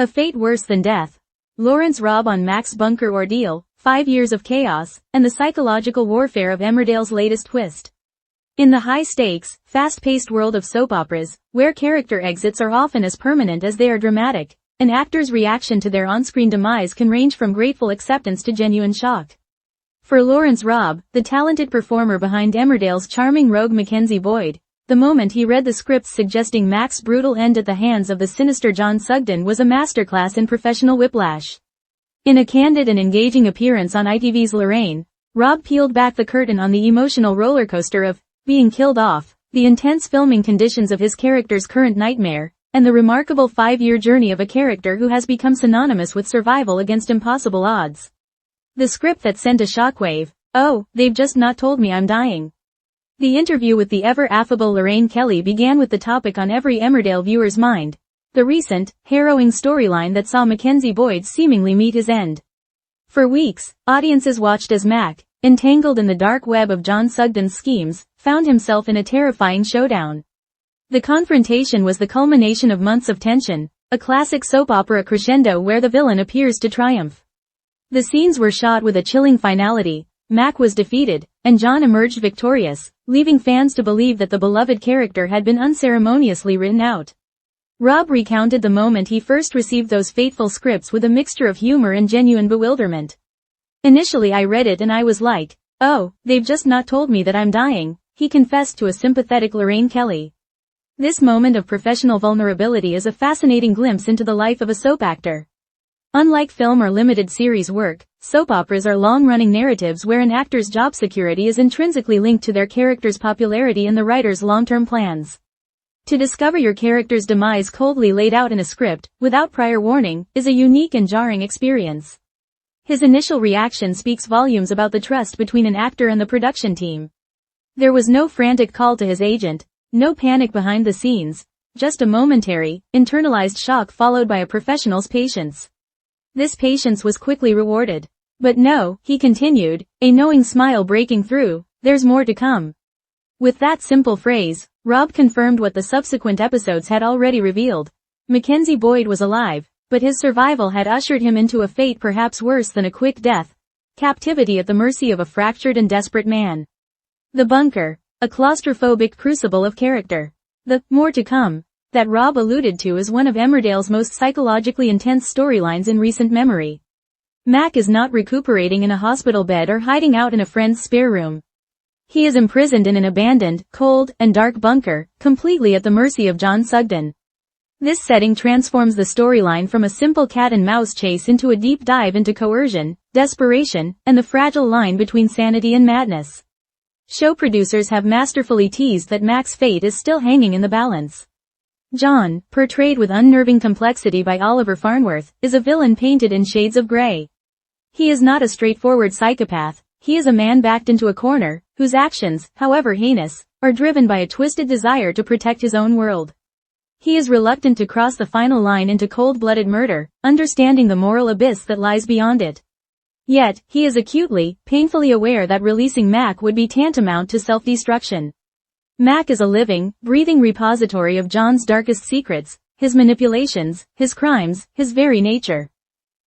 A fate worse than death. Lawrence Robb on Mack's bunker ordeal, 5 years of chaos, and the psychological warfare of Emmerdale's latest twist. In the high-stakes, fast-paced world of soap operas, where character exits are often as permanent as they are dramatic, an actor's reaction to their on-screen demise can range from grateful acceptance to genuine shock. For Lawrence Robb, the talented performer behind Emmerdale's charming rogue Mackenzie Boyd, the moment he read the scripts suggesting Mack's brutal end at the hands of the sinister John Sugden was a masterclass in professional whiplash. In a candid and engaging appearance on ITV's Lorraine, Robb peeled back the curtain on the emotional rollercoaster of being killed off, the intense filming conditions of his character's current nightmare, and the remarkable 5-year journey of a character who has become synonymous with survival against impossible odds. The script that sent a shockwave. Oh, they've just not told me I'm dying. The interview with the ever-affable Lorraine Kelly began with the topic on every Emmerdale viewer's mind. The recent, harrowing storyline that saw Mackenzie Boyd seemingly meet his end. For weeks, audiences watched as Mack, entangled in the dark web of John Sugden's schemes, found himself in a terrifying showdown. The confrontation was the culmination of months of tension, a classic soap opera crescendo where the villain appears to triumph. The scenes were shot with a chilling finality. Mack was defeated, and John emerged victorious, leaving fans to believe that the beloved character had been unceremoniously written out. Robb recounted the moment he first received those fateful scripts with a mixture of humor and genuine bewilderment. Initially I read it and I was like, oh, they've just not told me that I'm dying, he confessed to a sympathetic Lorraine Kelly. This moment of professional vulnerability is a fascinating glimpse into the life of a soap actor. Unlike film or limited series work, soap operas are long-running narratives where an actor's job security is intrinsically linked to their character's popularity and the writer's long-term plans. To discover your character's demise coldly laid out in a script, without prior warning, is a unique and jarring experience. His initial reaction speaks volumes about the trust between an actor and the production team. There was no frantic call to his agent, no panic behind the scenes, just a momentary, internalized shock followed by a professional's patience. This patience was quickly rewarded. But no, he continued, a knowing smile breaking through, there's more to come. With that simple phrase, Robb confirmed what the subsequent episodes had already revealed. Mackenzie Boyd was alive, but his survival had ushered him into a fate perhaps worse than a quick death. Captivity at the mercy of a fractured and desperate man. The bunker, a claustrophobic crucible of character. The more to come that Robb alluded to is one of Emmerdale's most psychologically intense storylines in recent memory. Mack is not recuperating in a hospital bed or hiding out in a friend's spare room. He is imprisoned in an abandoned, cold, and dark bunker, completely at the mercy of John Sugden. This setting transforms the storyline from a simple cat-and-mouse chase into a deep dive into coercion, desperation, and the fragile line between sanity and madness. Show producers have masterfully teased that Mack's fate is still hanging in the balance. John, portrayed with unnerving complexity by Oliver Farnworth, is a villain painted in shades of grey. He is not a straightforward psychopath, he is a man backed into a corner, whose actions, however heinous, are driven by a twisted desire to protect his own world. He is reluctant to cross the final line into cold-blooded murder, understanding the moral abyss that lies beyond it. Yet, he is acutely, painfully aware that releasing Mack would be tantamount to self-destruction. Mack is a living, breathing repository of John's darkest secrets, his manipulations, his crimes, his very nature.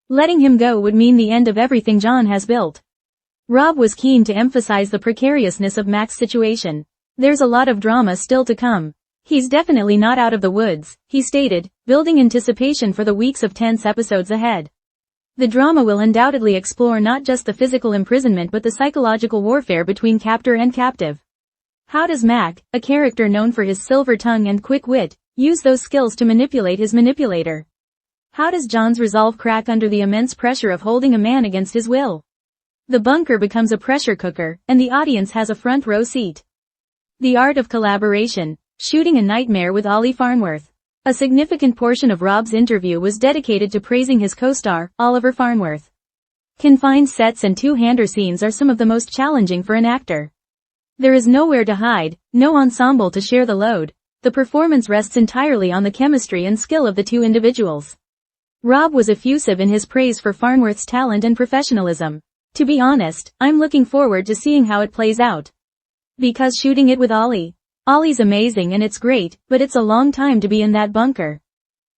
Letting him go would mean the end of everything John has built. Robb was keen to emphasize the precariousness of Mack's situation. There's a lot of drama still to come. He's definitely not out of the woods, he stated, building anticipation for the weeks of tense episodes ahead. The drama will undoubtedly explore not just the physical imprisonment but the psychological warfare between captor and captive. How does Mack, a character known for his silver tongue and quick wit, use those skills to manipulate his manipulator? How does John's resolve crack under the immense pressure of holding a man against his will? The bunker becomes a pressure cooker, and the audience has a front row seat. The art of collaboration. Shooting a nightmare with Oliver Farnworth. A significant portion of Robb's interview was dedicated to praising his co-star, Oliver Farnworth. Confined sets and two-hander scenes are some of the most challenging for an actor. There is nowhere to hide, no ensemble to share the load. The performance rests entirely on the chemistry and skill of the two individuals. Robb was effusive in his praise for Farnworth's talent and professionalism. To be honest, I'm looking forward to seeing how it plays out. Because shooting it with Ollie's amazing and it's great, but it's a long time to be in that bunker.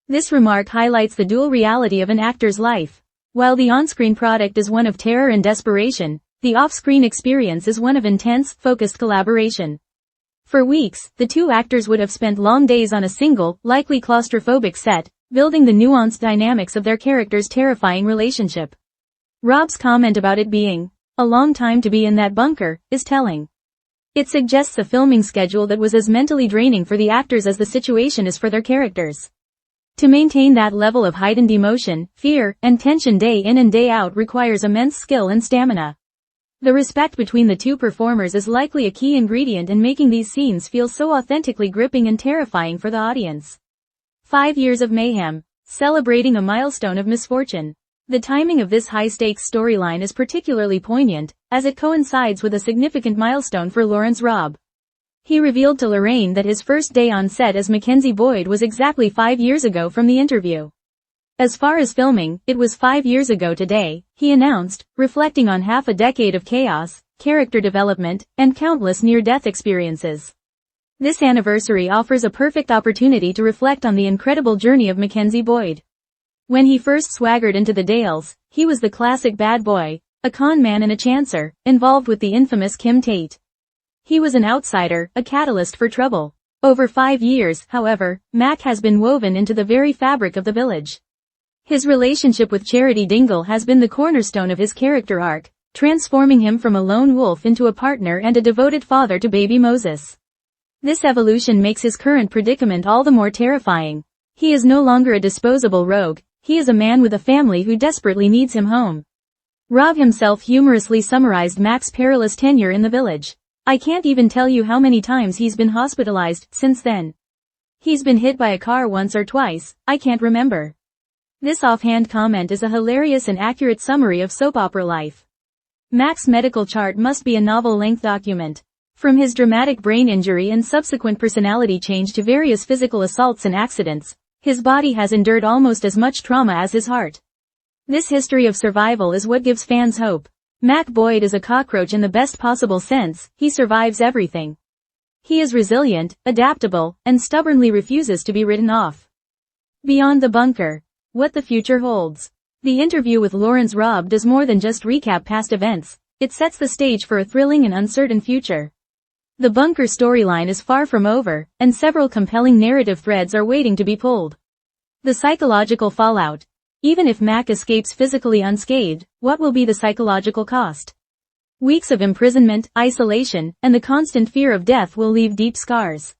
This remark highlights the dual reality of an actor's life. While the on-screen product is one of terror and desperation, the off-screen experience is one of intense, focused collaboration. For weeks, the two actors would have spent long days on a single, likely claustrophobic set, building the nuanced dynamics of their characters' terrifying relationship. Robb's comment about it being a long time to be in that bunker is telling. It suggests a filming schedule that was as mentally draining for the actors as the situation is for their characters. To maintain that level of heightened emotion, fear, and tension day in and day out requires immense skill and stamina. The respect between the two performers is likely a key ingredient in making these scenes feel so authentically gripping and terrifying for the audience. 5 years of mayhem, celebrating a milestone of misfortune. The timing of this high-stakes storyline is particularly poignant, as it coincides with a significant milestone for Lawrence Robb. He revealed to Lorraine that his first day on set as Mackenzie Boyd was exactly 5 years ago from the interview. As far as filming, it was 5 years ago today, he announced, reflecting on half a decade of chaos, character development, and countless near-death experiences. This anniversary offers a perfect opportunity to reflect on the incredible journey of Mackenzie Boyd. When he first swaggered into the Dales, he was the classic bad boy, a con man and a chancer, involved with the infamous Kim Tate. He was an outsider, a catalyst for trouble. Over 5 years, however, Mack has been woven into the very fabric of the village. His relationship with Charity Dingle has been the cornerstone of his character arc, transforming him from a lone wolf into a partner and a devoted father to baby Moses. This evolution makes his current predicament all the more terrifying. He is no longer a disposable rogue, he is a man with a family who desperately needs him home. Robb himself humorously summarized Mack's perilous tenure in the village. "I can't even tell you how many times he's been hospitalized since then. He's been hit by a car once or twice, I can't remember." This offhand comment is a hilarious and accurate summary of soap opera life. Mack's medical chart must be a novel-length document. From his dramatic brain injury and subsequent personality change to various physical assaults and accidents, his body has endured almost as much trauma as his heart. This history of survival is what gives fans hope. Mack Boyd is a cockroach in the best possible sense, he survives everything. He is resilient, adaptable, and stubbornly refuses to be written off. Beyond the bunker. What the future holds. The interview with Lawrence Robb does more than just recap past events, it sets the stage for a thrilling and uncertain future. The bunker storyline is far from over, and several compelling narrative threads are waiting to be pulled. The psychological fallout. Even if Mack escapes physically unscathed, what will be the psychological cost? Weeks of imprisonment, isolation, and the constant fear of death will leave deep scars.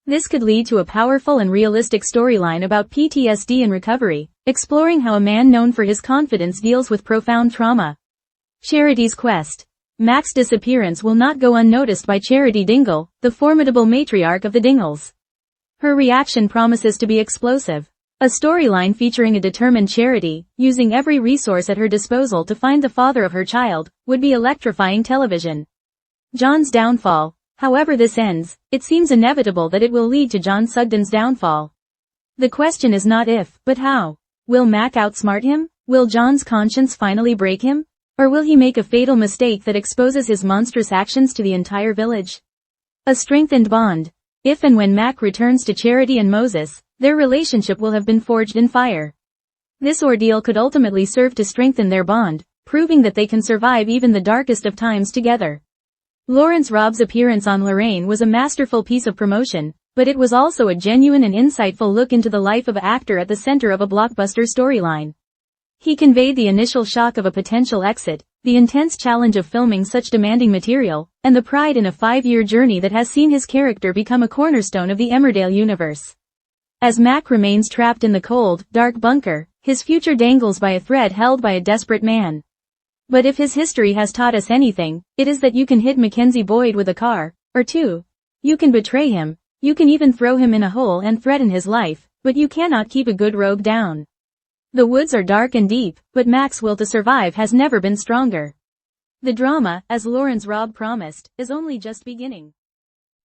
This could lead to a powerful and realistic storyline about PTSD and recovery, exploring how a man known for his confidence deals with profound trauma. Charity's quest. Mack's disappearance will not go unnoticed by Charity Dingle, the formidable matriarch of the Dingles. Her reaction promises to be explosive. A storyline featuring a determined Charity, using every resource at her disposal to find the father of her child, would be electrifying television. John's downfall. However this ends, it seems inevitable that it will lead to John Sugden's downfall. The question is not if, but how. Will Mack outsmart him? Will John's conscience finally break him? Or will he make a fatal mistake that exposes his monstrous actions to the entire village? A strengthened bond. If and when Mack returns to Charity and Moses, their relationship will have been forged in fire. This ordeal could ultimately serve to strengthen their bond, proving that they can survive even the darkest of times together. Lawrence Robb's appearance on Lorraine was a masterful piece of promotion, but it was also a genuine and insightful look into the life of an actor at the center of a blockbuster storyline. He conveyed the initial shock of a potential exit, the intense challenge of filming such demanding material, and the pride in a 5-year journey that has seen his character become a cornerstone of the Emmerdale universe. As Mack remains trapped in the cold, dark bunker, his future dangles by a thread held by a desperate man. But if his history has taught us anything, it is that you can hit Mackenzie Boyd with a car, or two. You can betray him, you can even throw him in a hole and threaten his life, but you cannot keep a good rogue down. The woods are dark and deep, but Mack's will to survive has never been stronger. The drama, as Lawrence Robb promised, is only just beginning.